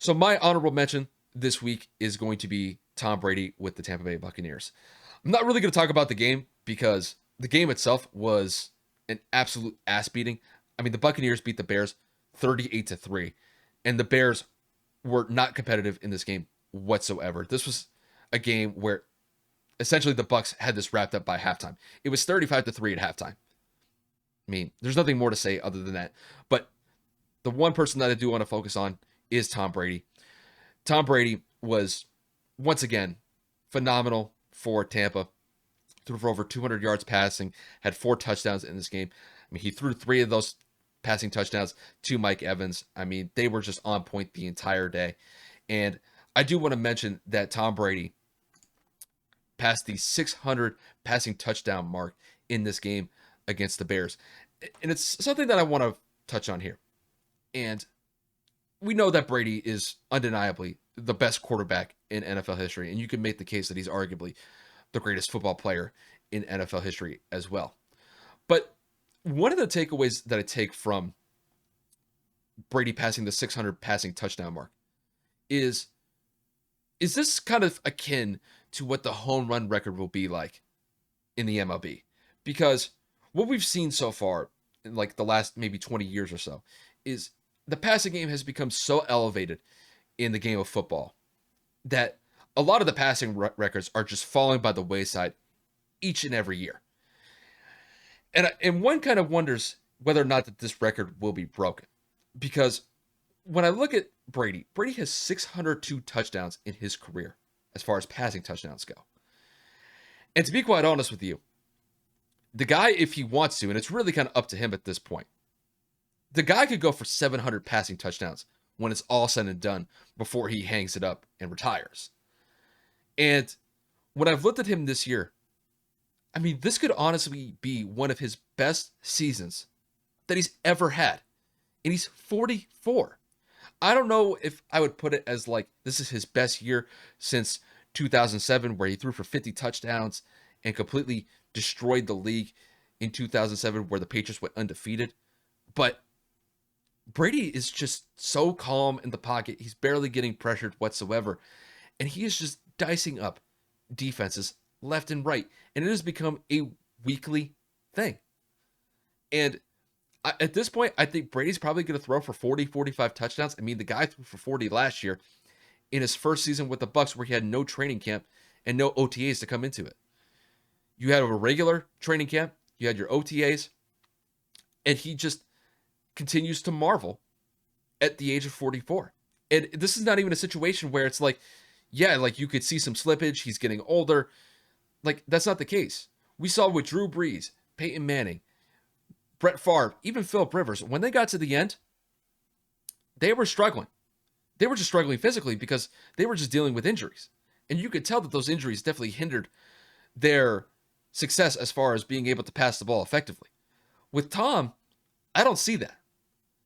So my honorable mention this week is going to be Tom Brady with the Tampa Bay Buccaneers. I'm not really going to talk about the game because the game itself was an absolute ass beating. I mean, the Buccaneers beat the Bears 38-3, and the Bears were not competitive in this game whatsoever. This was a game where essentially the Bucs had this wrapped up by halftime. It was 35-3 at halftime. I mean, there's nothing more to say other than that. But the one person that I do want to focus on is Tom Brady. Tom Brady was once again phenomenal for Tampa. Threw for over 200 yards passing, had 4 touchdowns in this game. I mean, he threw 3 of those passing touchdowns to Mike Evans. I mean, they were just on point the entire day. And I do want to mention that Tom Brady passed the 600 passing touchdown mark in this game against the Bears. And it's something that I want to touch on here. And we know that Brady is undeniably the best quarterback in NFL history. And you can make the case that he's arguably the greatest football player in NFL history as well. But one of the takeaways that I take from Brady passing the 600 passing touchdown mark is this kind of akin to what the home run record will be like in the MLB? Because what we've seen so far in like the last maybe 20 years or so is the passing game has become so elevated in the game of football that a lot of the passing records are just falling by the wayside each and every year. And one kind of wonders whether or not that this record will be broken. Because when I look at Brady has 602 touchdowns in his career as far as passing touchdowns go. And to be quite honest with you, the guy, if he wants to, and it's really kind of up to him at this point, the guy could go for 700 passing touchdowns when it's all said and done before he hangs it up and retires. And when I've looked at him this year, I mean, this could honestly be one of his best seasons that he's ever had. And he's 44. I don't know if I would put it as like this is his best year since 2007, where he threw for 50 touchdowns and completely destroyed the league in 2007, where the Patriots went undefeated. But Brady is just so calm in the pocket. He's barely getting pressured whatsoever. And he is just dicing up defenses left and right. And it has become a weekly thing. And at this point, I think Brady's probably going to throw for 40, 45 touchdowns. I mean, the guy threw for 40 last year in his first season with the Bucs, where he had no training camp and no OTAs to come into it. You had a regular training camp, you had your OTAs, and he just continues to marvel at the age of 44. And this is not even a situation where it's like, yeah, like you could see some slippage, he's getting older. Like, that's not the case. We saw with Drew Brees, Peyton Manning, Brett Favre, even Philip Rivers, when they got to the end, they were struggling. They were just struggling physically because they were just dealing with injuries. And you could tell that those injuries definitely hindered their success as far as being able to pass the ball effectively. With Tom, I don't see that.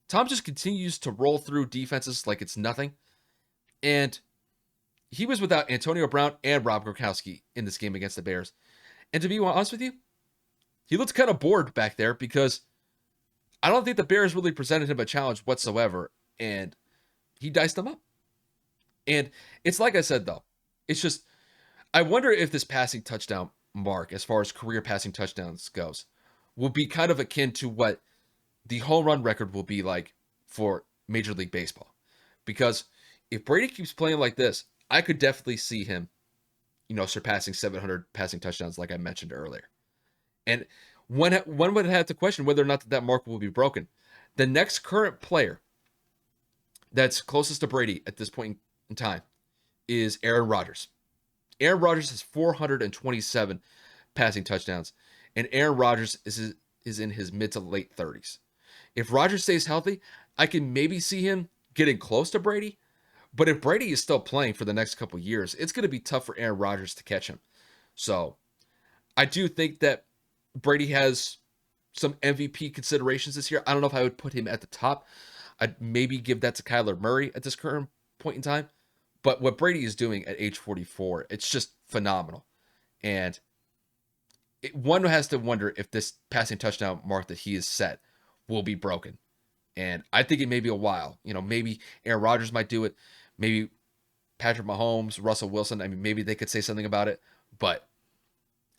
Tom just continues to roll through defenses like it's nothing. And he was without Antonio Brown and Rob Gronkowski in this game against the Bears. And to be honest with you, he looked kind of bored back there because I don't think the Bears really presented him a challenge whatsoever. And he diced them up. And it's like I said, though, it's just, I wonder if this passing touchdown mark, as far as career passing touchdowns goes, will be kind of akin to what the home run record will be like for Major League Baseball. Because if Brady keeps playing like this, I could definitely see him, surpassing 700 passing touchdowns like I mentioned earlier. And one would have to question whether or not that mark will be broken. The next current player that's closest to Brady at this point in time is Aaron Rodgers. Aaron Rodgers has 427 passing touchdowns, and Aaron Rodgers is in his mid to late 30s. If Rodgers stays healthy, I can maybe see him getting close to Brady, but if Brady is still playing for the next couple years, it's going to be tough for Aaron Rodgers to catch him. So I do think that Brady has some MVP considerations this year. I don't know if I would put him at the top. I'd maybe give that to Kyler Murray at this current point in time. But what Brady is doing at age 44, it's just phenomenal. And one has to wonder if this passing touchdown mark that he has set will be broken. And I think it may be a while. Maybe Aaron Rodgers might do it. Maybe Patrick Mahomes, Russell Wilson, I mean, maybe they could say something about it, but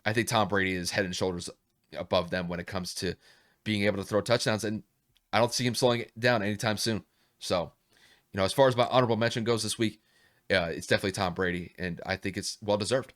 I think Tom Brady is head and shoulders above them when it comes to being able to throw touchdowns, and I don't see him slowing it down anytime soon. So, as far as my honorable mention goes this week, it's definitely Tom Brady, and I think it's well deserved.